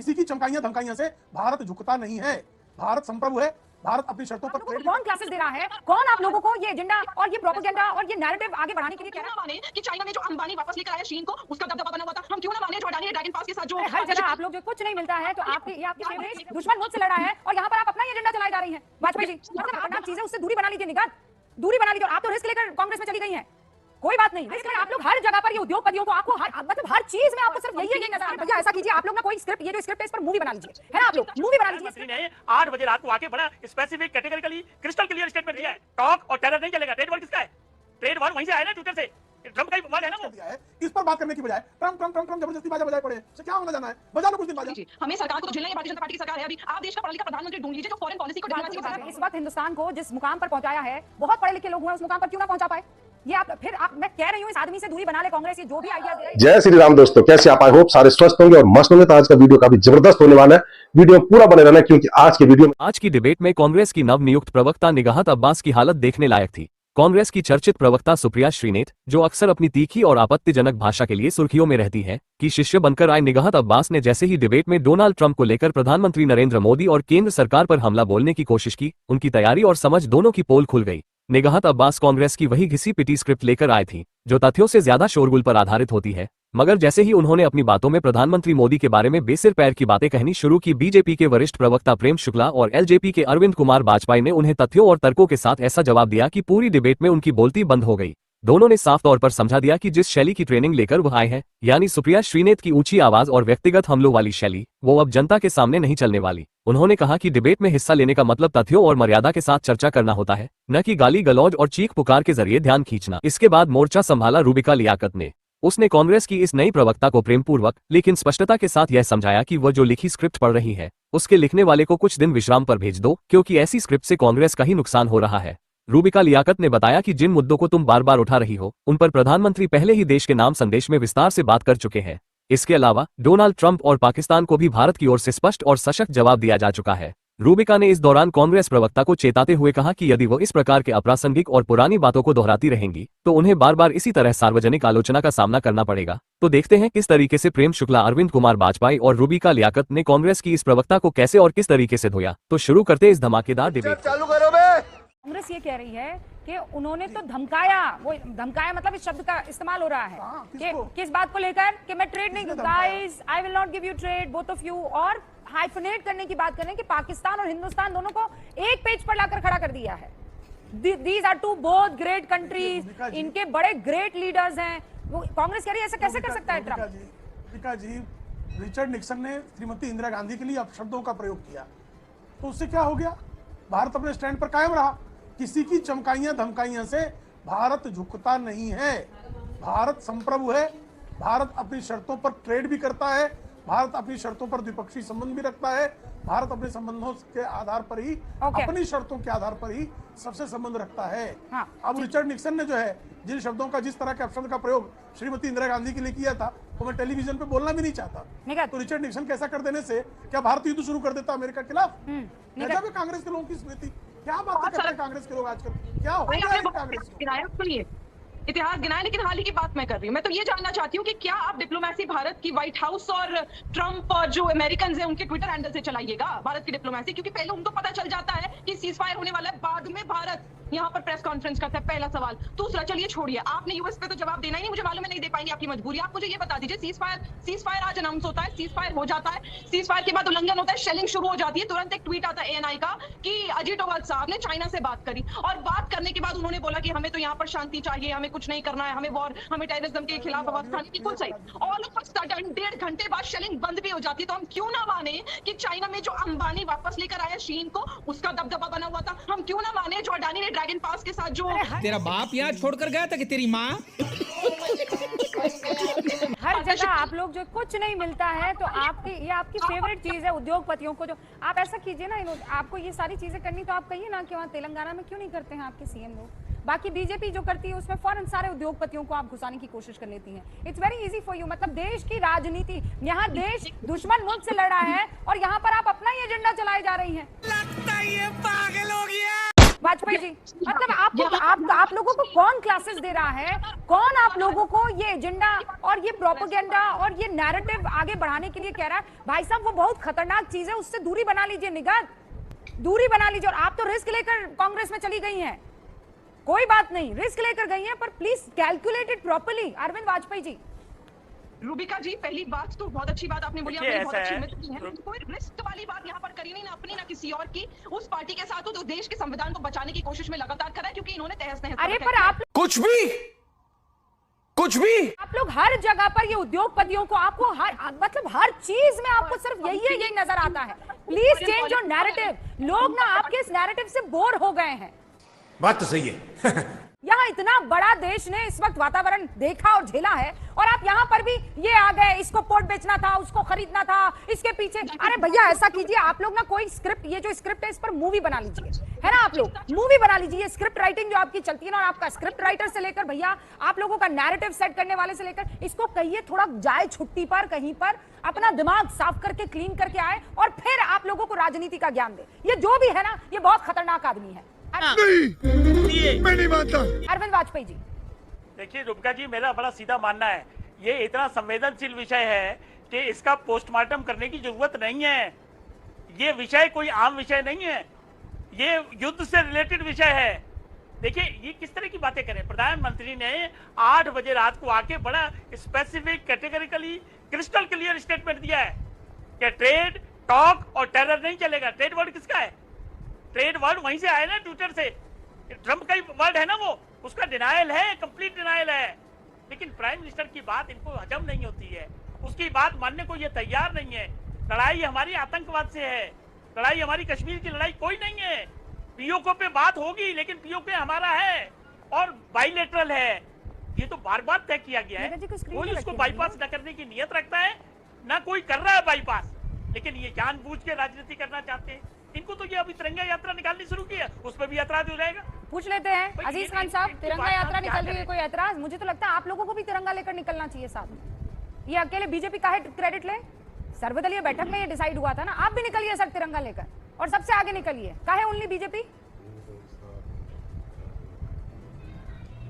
किसी की चमकाइयां धमकाइयां से भारत झुकता नहीं है। भारत संप्रभु है, भारत अपनी शर्तों पर कौन क्लासेस दे रहा है, कौन आप लोगों को ये एजेंडा और ये प्रोपेगेंडा और ये नैरेटिव आगे बढ़ाने के लिए क्यों ना माने कि चाइना में जो अंबानी वापस लेकर आया चीन को, उसका दबदबा बना हुआ था। हम क्यों ना माने जो अडानी ने ड्रैगन पास के साथ जो हर जगह आप लोग जो कुछ नहीं मिलता है तो आपके ये आपकी फेवरेट दुश्मन मुझसे लड़ा है और यहाँ पर आप अपना एजेंडा चलाई जा रही हैं। वाजपेयी जी, मतलब अपना चीजें उससे दूरी बना लीजिए, निगाह दूरी बना लीजिए। आप तो रिस्क लेकर कांग्रेस में चली गई हैं, कोई बात नहीं, रिस्क आप लोग हर जगह पर ये उद्योगपतियों को आपको मतलब हर चीज में आपको सिर्फ यही नजर आता है। ऐसा कीजिए आप लोग ना कोई स्क्रिप्ट, ये जो स्क्रिप्ट है इस पर मूवी बना लीजिए, है ना, आप लोग मूवी बना लीजिए। 8 बजे रात को आके बड़ा specific categorically crystal clear statement दिया है, टॉक और टेरर नहीं चलेगा। ट्रेड वॉर किसका है? ट्रेड वॉर वहीं से आया ना, ट्विटर से, ट्रम्प का ही वर्ड है ना वो। इस पर बात करने की बजाय ट्रम्प जबरदस्ती बाजा बजाए पड़े, क्या होना जाना है, बजा लो कुछ दिन बाजा। हमें सरकार को तो झेलना है, भारतीय जनता पार्टी की सरकार है। अभी आप देश का पढ़ा लिखा प्रधानमंत्री ढूंढ लीजिए जो फॉरेन पॉलिसी को डिप्लोमेसी के साथ इस वक्त हिंदुस्तान को जिस मुकाम पर पहुंचाया है, बहुत पढ़े लिखे लोग हुए, उस मुकाम पर क्यों ना पहुंचा पाए। ये आप फिर आप, मैं कह रही हूँ इस आदमी से दूरी बना ले कांग्रेस, ये जो भी आइडिया दे रही है। जय श्री राम दोस्तों, कैसे आप? आई होप सारे स्वस्थ होंगे और मस्त होंगे। तो आज का वीडियो काफी जबरदस्त होने वाला है, वीडियो पूरा बने रहना क्योंकि आज के वीडियो में आज की डिबेट में कांग्रेस की नवनियुक्त प्रवक्ता निगाहत अब्बास की हालत देखने लायक थी। कांग्रेस की चर्चित प्रवक्ता सुप्रिया श्रीनेत, जो अक्सर अपनी तीखी और आपत्तिजनक भाषा के लिए सुर्खियों में रहती है, की शिष्य बनकर आए निगाहत अब्बास ने जैसे ही डिबेट में डोनाल्ड ट्रंप को लेकर प्रधानमंत्री नरेंद्र मोदी और केंद्र सरकार पर हमला बोलने की कोशिश की, उनकी तैयारी और समझ दोनों की पोल खुल गई। निगाहत अब्बास कांग्रेस की वही घिसी पिटी स्क्रिप्ट लेकर आए थी जो तथ्यों से ज्यादा शोरगुल पर आधारित होती है, मगर जैसे ही उन्होंने अपनी बातों में प्रधानमंत्री मोदी के बारे में बेसिर पैर की बातें कहनी शुरू की, बीजेपी के वरिष्ठ प्रवक्ता प्रेम शुक्ला और एलजेपी के अरविंद कुमार वाजपेयी ने उन्हें तथ्यों और तर्कों के साथ ऐसा जवाब दिया कि पूरी डिबेट में उनकी बोलती बंद हो गई। दोनों ने साफ तौर पर समझा दिया कि जिस शैली की ट्रेनिंग लेकर वह आए हैं, यानी सुप्रिया श्रीनेत की ऊंची आवाज और व्यक्तिगत हमलों वाली शैली, वो अब जनता के सामने नहीं चलने वाली। उन्होंने कहा कि डिबेट में हिस्सा लेने का मतलब तथ्यों और मर्यादा के साथ चर्चा करना होता है, न कि गाली गलौज और चीख पुकार के जरिए ध्यान खींचना। इसके बाद मोर्चा संभाला रूबिका लियाकत ने। उसने कांग्रेस की इस नई प्रवक्ता को प्रेमपूर्वक लेकिन स्पष्टता के साथ यह समझाया कि वह जो लिखी स्क्रिप्ट पढ़ रही है, उसके लिखने वाले को कुछ दिन विश्राम पर भेज दो, क्योंकि ऐसी स्क्रिप्ट से कांग्रेस का ही नुकसान हो रहा है। रूबिका लियाकत ने बताया कि जिन मुद्दों को तुम बार बार उठा रही हो, उन पर प्रधानमंत्री पहले ही देश के नाम संदेश में विस्तार से बात कर चुके हैं। इसके अलावा डोनाल्ड ट्रंप और पाकिस्तान को भी भारत की ओर से स्पष्ट और सशक्त जवाब दिया जा चुका है। रूबिका ने इस दौरान कांग्रेस प्रवक्ता को चेताते हुए कहा कि यदि वो इस प्रकार के अप्रासंगिक और पुरानी बातों को दोहराती रहेंगी तो उन्हें बार बार इसी तरह सार्वजनिक आलोचना का सामना करना पड़ेगा। तो देखते हैं किस तरीके से प्रेम शुक्ला, अरविंद कुमार वाजपेयी और रूबिका लियाकत ने कांग्रेस की इस प्रवक्ता को कैसे और किस तरीके से धोया। तो शुरू करते इस धमाकेदार डिबेट। कांग्रेस ये कह रही है कि उन्होंने तो धमकाया, वो धमकाया मतलब इस शब्द का इस्तेमाल हो रहा है कि किस बात को लेकर कि मैं ट्रेड नहीं, guys I will not give you trade both of you, और हाइफनेट करने की बात करें कि पाकिस्तान और हिंदुस्तान दोनों को एक पेज पर लाकर खड़ा कर दिया है। These are two both great countries, इनके बड़े ग्रेट लीडर्स हैं। वो कांग्रेस कह रही है ऐसा कैसे कर सकता है ट्रंप? जी, रिचर्ड निक्सन ने श्रीमती इंदिरा गांधी के लिए अपशब्दों का प्रयोग किया, तो उससे क्या हो गया? भारत अपने स्टैंड पर कायम रहा। किसी की चमकाइयां धमकाइयां से भारत झुकता नहीं है। भारत संप्रभु है, भारत अपनी शर्तों पर ट्रेड भी करता है, भारत अपनी शर्तों पर द्विपक्षीय संबंध भी रखता है, भारत अपने संबंधों के आधार पर ही, अपनी शर्तों के आधार पर ही सबसे संबंध रखता है। अब रिचर्ड निक्सन ने जो है जिन शब्दों का, जिस तरह के अपशब्द का प्रयोग श्रीमती इंदिरा गांधी के लिए किया था, वो मैं टेलीविजन पे बोलना भी नहीं चाहता। तो रिचर्ड निक्सन कैसा कर देने से क्या भारत युद्ध शुरू कर देता अमेरिका के खिलाफ? कांग्रेस के लोगों की स्मृति, क्या बात करते हैं कांग्रेस के लोग आजकल, क्या हो रहा है कांग्रेस को? इतिहास गिनाया, लेकिन हाल ही की बात मैं कर रही हूँ। मैं तो ये जानना चाहती हूँ कि क्या आप डिप्लोमेसी भारत की व्हाइट हाउस और ट्रंप और जो अमेरिकन है उनके ट्विटर हैंडल से चलाइएगा भारत की डिप्लोमेसी? क्योंकि पहले उनको पता चल जाता है कि सीज फायर होने वाला है, बाद में भारत यहाँ पर प्रेस कॉन्फ्रेंस करता है। पहला सवाल। दूसरा, चलिए छोड़िए, आपने यूएस पे तो जवाब देना ही नहीं, मुझे मालूम है नहीं दे पाएंगे, आपकी मजबूरी। आप मुझे ये बता दीजिए, सीज फायर आज अनाउंस होता है, सीज फायर हो जाता है, सीज फायर के बाद उल्लंघन होता है, शेलिंग शुरू हो जाती है, तुरंत एक ट्वीट आता है एएनआई का कि अजीत डोभाल साहब ने चाइना से बात करी, और बात करने के बाद उन्होंने बोला कि हमें तो यहाँ पर शांति चाहिए, हमें कुछ नहीं करना है, हमें वॉर, हमें टेररिज्म के खिलाफ आवाज उठानी। बिल्कुल सही। ऑल ऑफ अ सडन 1.5 घंटे बाद शेलिंग बंद भी हो जाती है। तो हम क्यों ना माने कि चाइना में जो अंबानी वापस लेकर आया चीन को, उसका दबदबा बना हुआ था? हम क्यों ना माने जो अडानी ने ड्रैगन पास के साथ जो तेरा बाप यहाँ छोड़कर गया था कि तेरी माँ? हर जगह आप लोग जो कुछ नहीं मिलता है तो ये आपकी फेवरेट चीज है उद्योगपतियों को। जो आप ऐसा कीजिए ना, आपको ये सारी चीजें करनी तो आप कहिए ना कि वहाँ तेलंगाना में क्यों नहीं करते हैं आपके सीएम लोग। बाकी बीजेपी जो करती है उसमें फौरन सारे उद्योगपतियों को आप घुसाने की कोशिश कर लेती हैं। It's very easy for you. मतलब देश की राजनीति, यहाँ देश दुश्मन मुल्क से लड़ रहा है और यहाँ पर आप अपना ही एजेंडा चलाए जा रही हैं। लगता है ये पागल हो गया। वाजपेयी जी, मतलब आप लोगों को कौन क्लासेस दे रहा है, कौन आप लोगों को ये एजेंडा और ये प्रोपेगेंडा और ये नैरेटिव आगे बढ़ाने के लिए कह रहा है? भाई साहब, वो बहुत खतरनाक चीज है, उससे दूरी बना लीजिए, निगाह दूरी बना लीजिए। और आप तो रिस्क लेकर कांग्रेस में चली गई हैं, कोई बात नहीं, रिस्क लेकर गई हैं, पर please calculate it properly. Arvind Vajpayee ji, Rubika ji, पहली बात तो बहुत अच्छी बात आपने बोली, देखिए, आपने बहुत ऐसा अच्छी है। मित्र हैं। कोई रिस्क वाली बात यहाँ पर करी नहीं, ना अपनी ना किसी और की। उस पार्टी के साथ हो तो देश के संविधान को बचाने की कोशिश में लगातार करा है, क्योंकि इन्होंने तहस नहस अरे कर पर रखा है। आप कुछ भी लोग हर जगह पर ये उद्योगपतियों को, आपको हर चीज में आपको सिर्फ यही नजर आता है। Please change your narrative. लोग ना आपके इस नैरेटिव से बोर हो गए हैं। बात तो सही है। यहाँ इतना बड़ा देश ने इस वक्त वातावरण देखा और झेला है, और आप यहाँ पर भी ये आ गए, इसको पोर्ट बेचना था, उसको खरीदना था, इसके पीछे। अरे भैया, ऐसा कीजिए आप लोग ना, कोई स्क्रिप्ट, ये जो स्क्रिप्ट है इस पर मूवी बना लीजिए, है ना? आप लोग मूवी बना लीजिए। ये स्क्रिप्ट राइटिंग जो आपकी चलती है ना, और आपका स्क्रिप्ट राइटर से लेकर भैया आप लोगों का नैरेटिव सेट करने वाले से लेकर, इसको कहिए थोड़ा जाए छुट्टी पर, कहीं पर अपना दिमाग साफ करके क्लीन करके आए, और फिर आप लोगों को राजनीति का ज्ञान दे। ये जो भी है ना, ये बहुत खतरनाक आदमी है। मैं नहीं मानता। अरविंद वाजपेयी जी, देखिए रूबिका जी, मेरा बड़ा सीधा मानना है, ये इतना संवेदनशील विषय है कि इसका पोस्टमार्टम करने की जरूरत नहीं है। ये विषय कोई आम विषय नहीं है, ये युद्ध से रिलेटेड विषय है। देखिए, ये किस तरह की बातें करें। प्रधानमंत्री ने 8 बजे रात को आके बड़ा specific, categorically, crystal clear statement दिया है कि ट्रेड, टॉक और टेरर नहीं चलेगा। ट्रेड वर्ड किसका है? ट्रेड वर्ड वहीं से आया ना, ट्विटर से। ट्रंप का ही वर्ड है ना वो, उसका डिनायल है, कंप्लीट डिनायल है। लेकिन प्राइम मिनिस्टर की बात इनको हजम नहीं होती है, उसकी बात मानने को ये तैयार नहीं है। लड़ाई हमारी आतंकवाद से है, लड़ाई हमारी कश्मीर की लड़ाई कोई नहीं है। पीओके पे बात होगी, लेकिन पीओके हमारा है और बाइलेटरल है। ये तो बार बार तय किया गया है। कोई उसको बाईपास न करने की नियत रखता है, ना कोई कर रहा है बाईपास, लेकिन ये जानबूझ के राजनीति करना चाहते हैं। इनको तो ये अभी तिरंगा यात्रा निकालनी शुरू की है, उस पर भी ऐतराज हो जाएगा। पूछ लेते हैं अजीज खान साहब, तिरंगा यात्रा निकल रही है, कोई ऐतराज? मुझे तो लगता है आप लोगों को भी तिरंगा लेकर निकलना चाहिए साथ में। ये अकेले बीजेपी का है क्रेडिट ले? सर्वदलीय बैठक में ये डिसाइड हुआ था ना। आप भी निकलिए सर तिरंगा लेकर, और सबसे आगे निकलिए। काहे ओनली बीजेपी?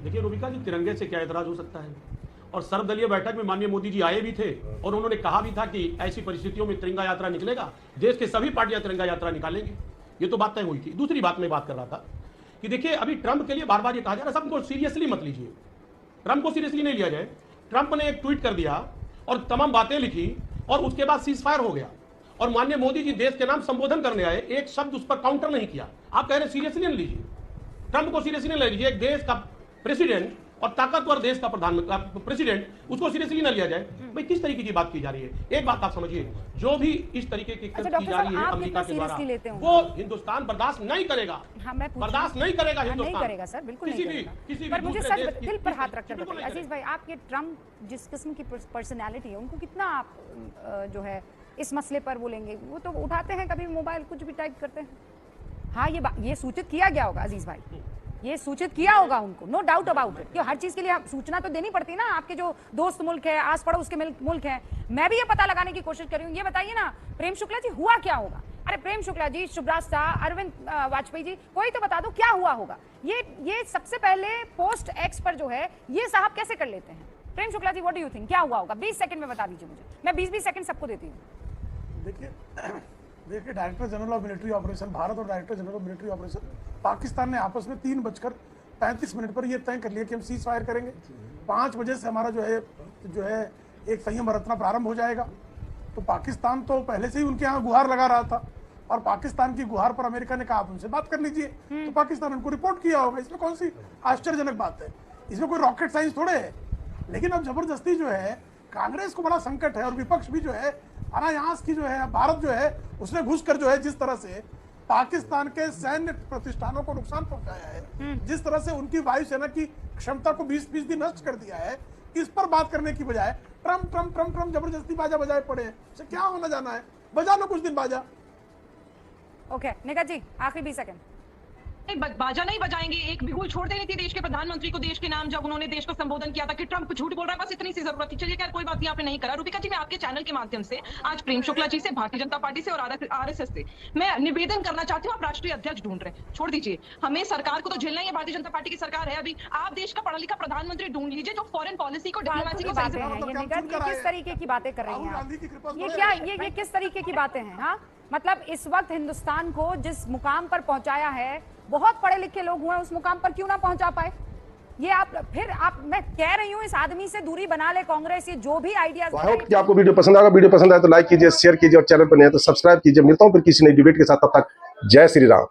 देखिए रूबिका जी, तिरंगे से क्या ऐतराज हो सकता है? और सर्वदलीय बैठक में माननीय मोदी जी आए भी थे, और उन्होंने कहा भी था कि ऐसी परिस्थितियों में तिरंगा यात्रा निकलेगा, देश के सभी पार्टियां तिरंगा यात्रा निकालेंगी। ये तो बात तय हुई थी। दूसरी बात मैं बात कर रहा था कि देखिए, अभी ट्रंप के लिए बार बार ये कहा जा रहा है, सबको सीरियसली मत लीजिए, ट्रंप को सीरियसली नहीं लिया जाए। ट्रंप ने एक ट्वीट कर दिया और तमाम बातें लिखी, और उसके बाद सीज फायर हो गया, और माननीय मोदी जी देश के नाम संबोधन करने आए, एक शब्द उस पर काउंटर नहीं किया। आप कह रहे सीरियसली नहीं लीजिए, ट्रंप को सीरियसली नहीं लीजिए। एक देश का प्रेसिडेंट और ताकतवर देश का प्रधानमंत्री, प्रेसिडेंट, उसको सीरियसली ना लिया जाए। भाई किस तरीके की बात की जा रही है? एक बात आप समझिए, जो भी इस तरीके की की जा रही है अमेरिका के द्वारा, वो हिंदुस्तान बर्दाश्त नहीं करेगा। बर्दास्त नहीं करेगा हिंदुस्तान, नहीं करेगा सर, बिल्कुल नहीं करेगा। पर मुझे सच दिल पर हाथ रखकर बताइए अजीज भाई, आप ये ट्रंप जिस किस्म की पर्सनैलिटी है, उनको कितना आप जो है इस मसले पर बोलेंगे? वो तो उठाते हैं कभी मोबाइल, कुछ भी टाइप करते हैं। हाँ, ये सूचित किया गया होगा अजीज भाई, ये सूचित किया होगा उनको, नो डाउट अबाउट इट। हर चीज के लिए सूचना तो देनी पड़ती है ना। आपके जो दोस्त मुल्क है, आस पड़ोस के मुल्क है, मैं भी ये पता लगाने की कोशिश कर रही हूँ। ये बताइए ना प्रेम शुक्ला जी, हुआ क्या होगा? अरे प्रेम शुक्ला जी, शुभराज शाह, अरविंद वाजपेयी जी, कोई तो बता दो क्या हुआ होगा। ये सबसे पहले पोस्ट एक्स पर जो है ये साहब कैसे कर लेते हैं? Prem Shukla ji, what do you think, क्या हुआ होगा? 20 सेकंड में बता दीजिए मुझे, मैं 20-20 सेकंड सबको देती हूँ। देखिए director general of military operation Bharat और director general of military operation Pakistan ने आपस में 3:35 पर यह तय कर लिया कि हम सीज फायर करेंगे। 5 बजे से हमारा जो है एक संयम बरतना प्रारंभ हो जाएगा। तो पाकिस्तान तो पहले से ही उनके यहाँ गुहार लगा रहा था, और पाकिस्तान की गुहार पर अमेरिका ने कहा आप उनसे बात कर लीजिए, तो पाकिस्तान उनको रिपोर्ट किया होगा। इसमें कौन सी आश्चर्यजनक बात है? इसमें कोई रॉकेट साइंस थोड़े है। लेकिन अब जबरदस्ती जो है कांग्रेस को बड़ा संकट है, और विपक्ष भी जो है अनायास की जो है भारत जो है उसने घुसकर जो है जिस तरह से पाकिस्तान के सैन्य प्रतिष्ठानों को नुकसान पहुंचाया है, जिस तरह से उनकी वायुसेना की क्षमता को 20% नष्ट कर दिया है, इस पर बात करने की बजाय ट्रम्प ट्रम्प ट्रम्प ट्रम्प जबरदस्ती बाजा बजाए पड़े हैं। इससे क्या होना जाना है? बजा लो कुछ दिन बाजा। ओके निका जी, आखिरी 20 सेकंड। बाजा नहीं बजाएंगे, एक बिगुल छोड़ देनी थी देश के प्रधानमंत्री को देश के नाम जब उन्होंने देश को संबोधन किया था कि ट्रंप झूठ बोल रहा है, बस इतनी सी जरूरत थी। चलिए यार कोई बात नहीं, आपने नहीं करा। रूबिका जी, मैं आपके चैनल के माध्यम से आज प्रेम शुक्ला जी से, भारतीय जनता पार्टी से और आरएसएस से मैं निवेदन करना चाहती हूँ, आप राष्ट्रीय अध्यक्ष ढूंढ रहे हैं, छोड़ दीजिए, हमें सरकार को तो झेलना ही है, भारतीय जनता पार्टी की सरकार है अभी। आप देश का पढ़ा लिखा प्रधानमंत्री ढूंढ लीजिए जो फॉरेन पॉलिसी को, डिप्लोमेसी को सही से ये किस तरीके की बातें कर रही हैं आप? ये क्या, ये किस तरीके की बातें हैं? हाँ, मतलब इस वक्त हिंदुस्तान को जिस मुकाम पर पहुंचाया है, बहुत पढ़े लिखे लोग हुए, उस मुकाम पर क्यों ना पहुंचा पाए? ये आप मैं कह रही हूँ, इस आदमी से दूरी बना ले कांग्रेस। ये जो भी आइडियाज, आई होप कि आपको वीडियो पसंद आएगा। वीडियो पसंद आए तो लाइक कीजिए, शेयर कीजिए और चैनल पर नहीं है तो सब्सक्राइब कीजिए। मिलता हूँ फिर किसी नई डिबेट के साथ, तब तक जय श्री राम।